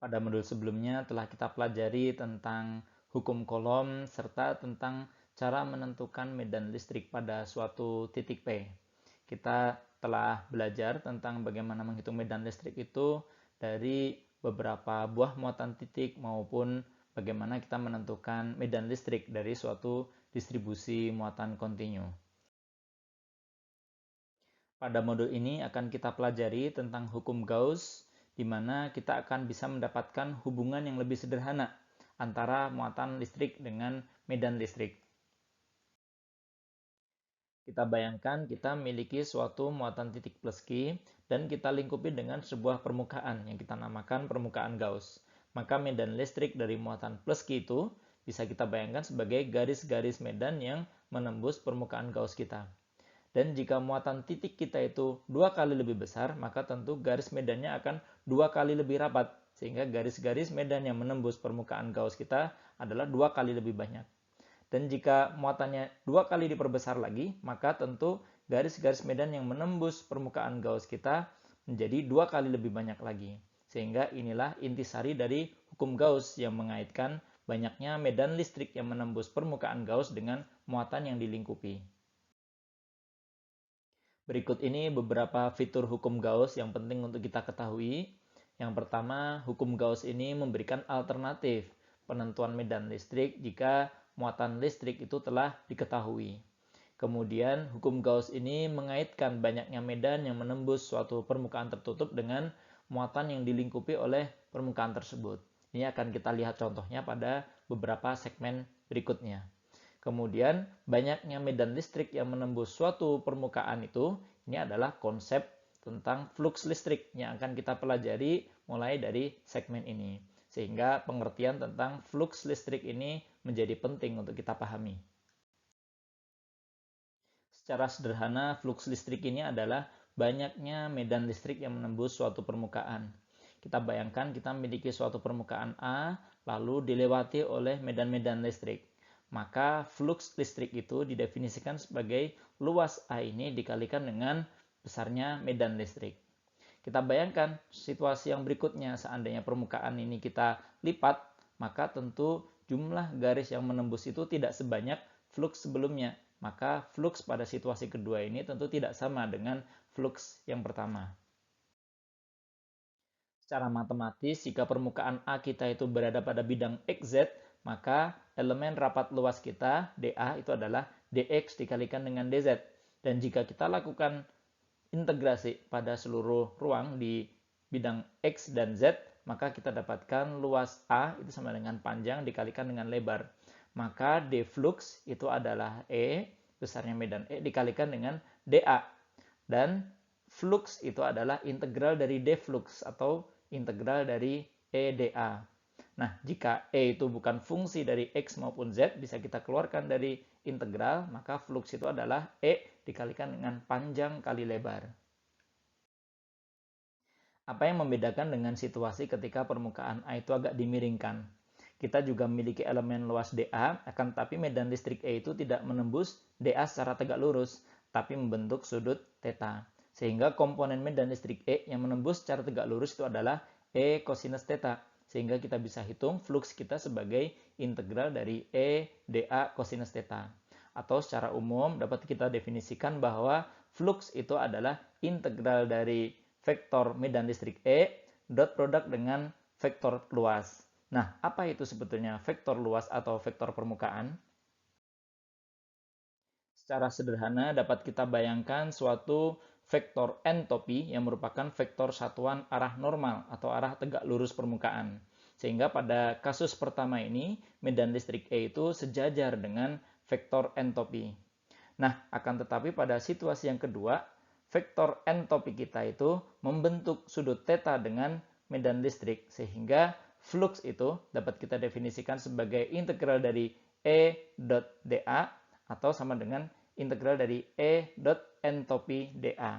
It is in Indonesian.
Pada modul sebelumnya telah kita pelajari tentang hukum Coulomb serta tentang cara menentukan medan listrik pada suatu titik P. Kita telah belajar tentang bagaimana menghitung medan listrik itu dari beberapa buah muatan titik maupun bagaimana kita menentukan medan listrik dari suatu distribusi muatan kontinu. Pada modul ini akan kita pelajari tentang hukum Gauss, di mana kita akan bisa mendapatkan hubungan yang lebih sederhana antara muatan listrik dengan medan listrik. Kita bayangkan kita memiliki suatu muatan titik plus Q dan kita lingkupi dengan sebuah permukaan yang kita namakan permukaan Gauss. Maka medan listrik dari muatan plus Q itu bisa kita bayangkan sebagai garis-garis medan yang menembus permukaan Gauss kita. Dan jika muatan titik kita itu 2 kali lebih besar, maka tentu garis medannya akan 2 kali lebih rapat. Sehingga garis-garis medan yang menembus permukaan Gauss kita adalah 2 kali lebih banyak. Dan jika muatannya 2 kali diperbesar lagi, maka tentu garis-garis medan yang menembus permukaan Gauss kita menjadi 2 kali lebih banyak lagi. Sehingga inilah intisari dari hukum Gauss yang mengaitkan banyaknya medan listrik yang menembus permukaan Gauss dengan muatan yang dilingkupi. Berikut ini beberapa fitur hukum Gauss yang penting untuk kita ketahui. Yang pertama, hukum Gauss ini memberikan alternatif penentuan medan listrik jika muatan listrik itu telah diketahui. Kemudian, hukum Gauss ini mengaitkan banyaknya medan yang menembus suatu permukaan tertutup dengan muatan yang dilingkupi oleh permukaan tersebut. Ini akan kita lihat contohnya pada beberapa segmen berikutnya. Kemudian, banyaknya medan listrik yang menembus suatu permukaan itu, ini adalah konsep tentang flux listrik yang akan kita pelajari mulai dari segmen ini. Sehingga pengertian tentang flux listrik ini menjadi penting untuk kita pahami. Secara sederhana, flux listrik ini adalah banyaknya medan listrik yang menembus suatu permukaan. Kita bayangkan kita memiliki suatu permukaan A, lalu dilewati oleh medan-medan listrik. Maka flux listrik itu didefinisikan sebagai luas A ini dikalikan dengan besarnya medan listrik. Kita bayangkan situasi yang berikutnya, seandainya permukaan ini kita lipat, maka tentu jumlah garis yang menembus itu tidak sebanyak flux sebelumnya. Maka flux pada situasi kedua ini tentu tidak sama dengan flux yang pertama. Secara matematis, jika permukaan A kita itu berada pada bidang XZ, maka elemen rapat luas kita, dA, itu adalah dx dikalikan dengan dz. Dan jika kita lakukan integrasi pada seluruh ruang di bidang x dan z, maka kita dapatkan luas A itu sama dengan panjang dikalikan dengan lebar. Maka d flux itu adalah E, besarnya medan E, dikalikan dengan dA. Dan flux itu adalah integral dari d flux atau integral dari EdA. Nah, jika E itu bukan fungsi dari X maupun Z, bisa kita keluarkan dari integral, maka flux itu adalah E dikalikan dengan panjang kali lebar. Apa yang membedakan dengan situasi ketika permukaan A itu agak dimiringkan? Kita juga memiliki elemen luas dA, akan tetapi medan listrik E itu tidak menembus dA secara tegak lurus, tapi membentuk sudut theta. Sehingga komponen medan listrik E yang menembus secara tegak lurus itu adalah E cosinus theta. Sehingga kita bisa hitung flux kita sebagai integral dari E dA cosinus theta. Atau secara umum dapat kita definisikan bahwa flux itu adalah integral dari vektor medan listrik E dot produk dengan vektor luas. Nah, apa itu sebetulnya vektor luas atau vektor permukaan? Secara sederhana dapat kita bayangkan suatu vektor entopi yang merupakan vektor satuan arah normal atau arah tegak lurus permukaan. Sehingga pada kasus pertama ini, medan listrik E itu sejajar dengan vektor entopi. Nah, akan tetapi pada situasi yang kedua, vektor entopi kita itu membentuk sudut theta dengan medan listrik. Sehingga flux itu dapat kita definisikan sebagai integral dari E dot dA atau sama dengan integral dari E dot entopi dA.